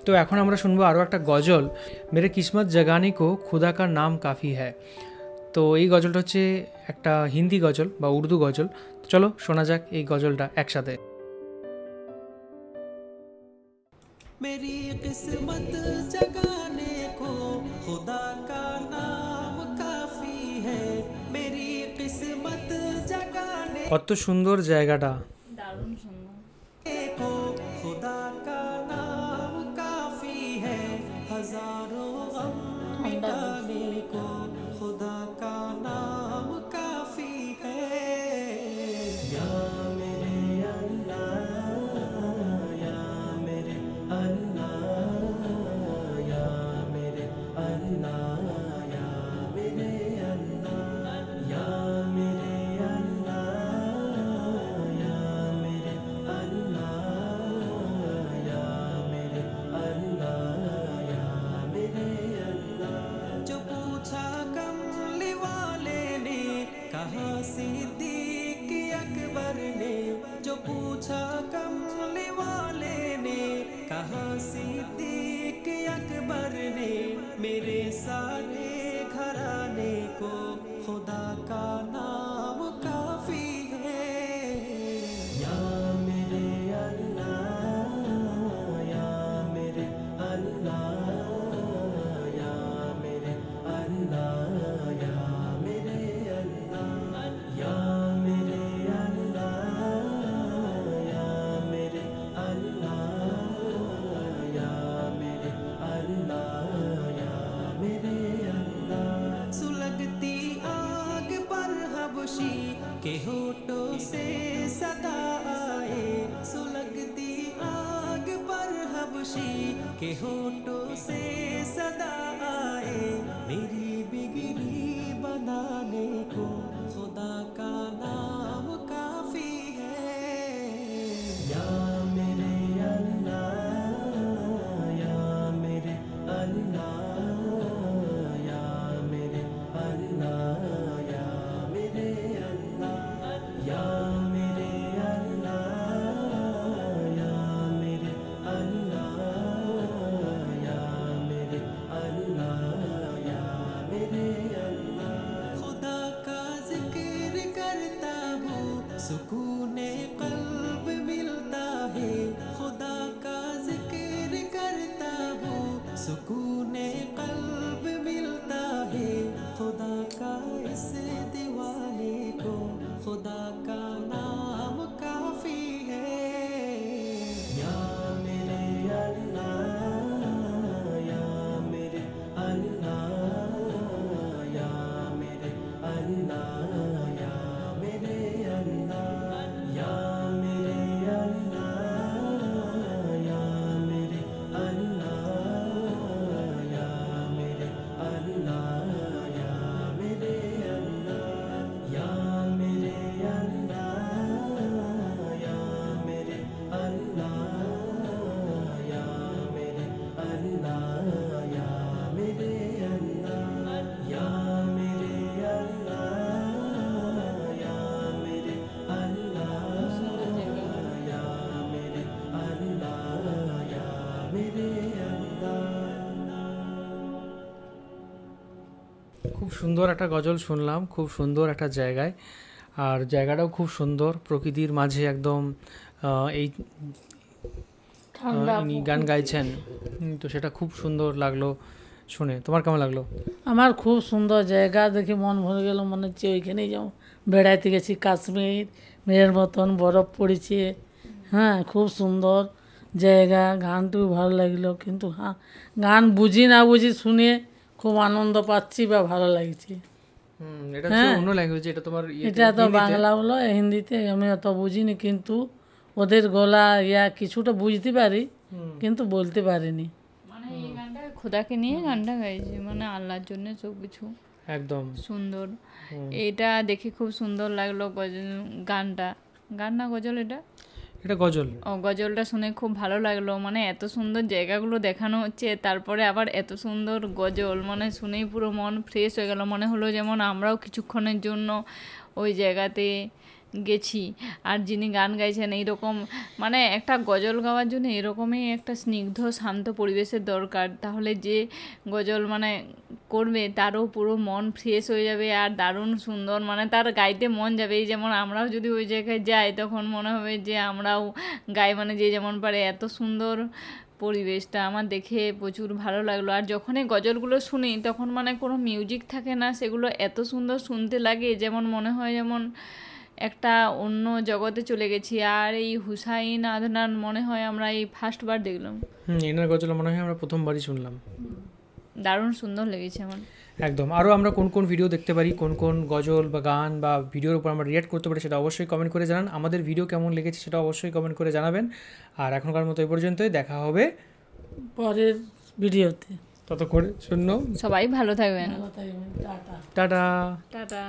তো এখন আমরা শুনবো আরও একটা গজল, মেরে কিসমত জাগানে কো খুদা কা নাম কাফি হ্যায়। তো এই গজলটা হচ্ছে একটা হিন্দি গজল বা উর্দু গজল। চলো শোনা যাক এই গজলটা একসাথে। मेरी किस्मत जगाने को खुदा का नाम काफी है, मेरी किस्मत जगाने কত সুন্দর জায়গাটা। দারুণ সুন্দর। को खुदा का नाम काफी है, हजारों गम मिटाने को खुदा का नाम काफी है। या मेरे अल्लाह, या मेरे अल्लाह, या मेरे अल्लाह, या मेरे अल्लाह, या मेरे अल्लाह, या मेरे अल्लाह, या मेरे अल्लाह, या मेरे अल्लाह। जो पूछा कमली वाले ने, कहा सिद्दीक अकबर ने, जो पूछा कमली वाले ने, कहा सिद्दीक अकबर ने, मेरे सारे घराने को खुदा का नाम काफी है। या मेरे अल्लाह, या मेरे अल्लाह, या मेरे अल्लाह, या मेरे अल्लाह, या मेरे अल्लाह, या मेरे अल्लाह, या मेरे अल्लाह, या मेरे अल्लाह। सुलगती आग पर हबशी के होठों से सदा आए, सुलगती आग पर हबशी के होठों से सदा आए, मेरी बिगड़ी बनाने को खुदा का नाम काफी है। या मेरे अल्लाह, या मेरे अल्लाह, या मेरे अल्लाह, या मेरे अल्लाह, या मेरे अल्लाह, या मेरे अल्लाह, या मेरे अल्लाह, या मेरे अल्लाह। खुदा का जिक्र करता हूँ सुकूने कल्ब मिलता है, खुदा का जिक्र करता हूँ सुकूने कल्ब मिलता है, खुदा का इस दीवाने को खुदा का नाम काफी है। या मेरे अल्लाह, या मेरे अल्लाह, या मेरे अल्लाह, या मेरे अल्लाह, या मेरे अल्लाह, या मेरे अल्लाह, या मेरे अल्लाह, या मेरे अल्लाह, या मेरे अल्लाह, या मेरे अल्लाह, या मेरे अल्लाह, या मेरे अल्लाह, या मेरे अल्लाह, या मेरे अल्लाह, या मेरे अल्लाह, या मेरे अल्लाह। খুব সুন্দর একটা গজল শুনলাম, খুব সুন্দর একটা জায়গায়, আর জায়গাটাও খুব সুন্দর, প্রকৃতির মাঝে একদম। এই ঠান্ডা ইনি গান গাইছেন, তো সেটা খুব সুন্দর লাগলো শুনে। তোমার কেমন লাগলো? আমার খুব সুন্দর জায়গা দেখে মন ভরে গেল, মনে হচ্ছে ওইখানেই যাও। বেড়াইতে গেছি কাশ্মীর, মেয়ের মতন বরফ পড়েছে, হ্যাঁ খুব সুন্দর জায়গা। গানটিও ভালো লাগলো, কিন্তু হ্যাঁ গান বুঝি না বুঝি শুনে খুব আনন্দ পাচ্ছি বা ভালো লাগছে। এটা হচ্ছে অন্য ল্যাঙ্গুয়েজ, এটা তোমার এটা তো বাংলা হলো, হিন্দিতে আমি অত বুঝিনি, কিন্তু ওদের গলা ইয়া কিছুটা বুঝতে পারি, কিন্তু বলতে পারিনি। মানে এই গানটা খোদাকে নিয়ে গানটা গাইছে, মানে আল্লাহর জন্য সব কিছু একদম সুন্দর। এটা দেখে খুব সুন্দর লাগলো গানটা। গান না গজল? এটা গজল। ও, গজলটা শুনে খুব ভালো লাগলো। মানে এত সুন্দর জায়গাগুলো দেখানো হচ্ছে, তারপরে আবার এত সুন্দর গজল, মানে শুনেই পুরো মন ফ্রেশ হয়ে গেল। মনে হলো যেমন আমরাও কিছুক্ষণের জন্য ওই জায়গাতে গেছি। আর যিনি গান গাইছেন এইরকম মানে একটা গজল গাওয়ার জন্য এরকমই একটা স্নিগ্ধ শান্ত পরিবেশের দরকার, তাহলে যে গজল মানে করবে তারও পুরো মন ফ্রেশ হয়ে যাবে আর দারুণ সুন্দর মানে তার গাইতে মন যাবে। এই যেমন আমরাও যদি ওই জায়গায় যাই তখন মনে হবে যে আমরাও গাই, মানে যে যেমন পারে। এত সুন্দর পরিবেশটা আমার দেখে প্রচুর ভালো লাগলো। আর যখনই গজলগুলো শুনি তখন মানে কোনো মিউজিক থাকে না, সেগুলো এত সুন্দর শুনতে লাগে যেমন মনে হয় যেমন একটা অন্য জগতে চলে গেছি। আর এই হুসাইন আদনান মনে হয় আমরা এই ফার্স্টবার দেখলাম, এনার গজল মনে হয় আমরা প্রথমবারই শুনলাম। দারুণ সুন্দর লেগেছে আমার। একদম। আরও আমরা কোন কোন ভিডিও দেখতে পারি, কোন কোন গজল বা গান বা ভিডিওর উপর আমরা রিয়াক্ট করতে পারি সেটা অবশ্যই কমেন্ট করে জানান। আমাদের ভিডিও কেমন লেগেছে সেটা অবশ্যই কমেন্ট করে জানাবেন। আর এখনকার মতো এই পর্যন্তই, দেখা হবে পরের ভিডিওতে। ততক্ষণের জন্য সবাই ভালো থাকবেন। ভালো থাকবেন, টাটা। টাটা। টাটা।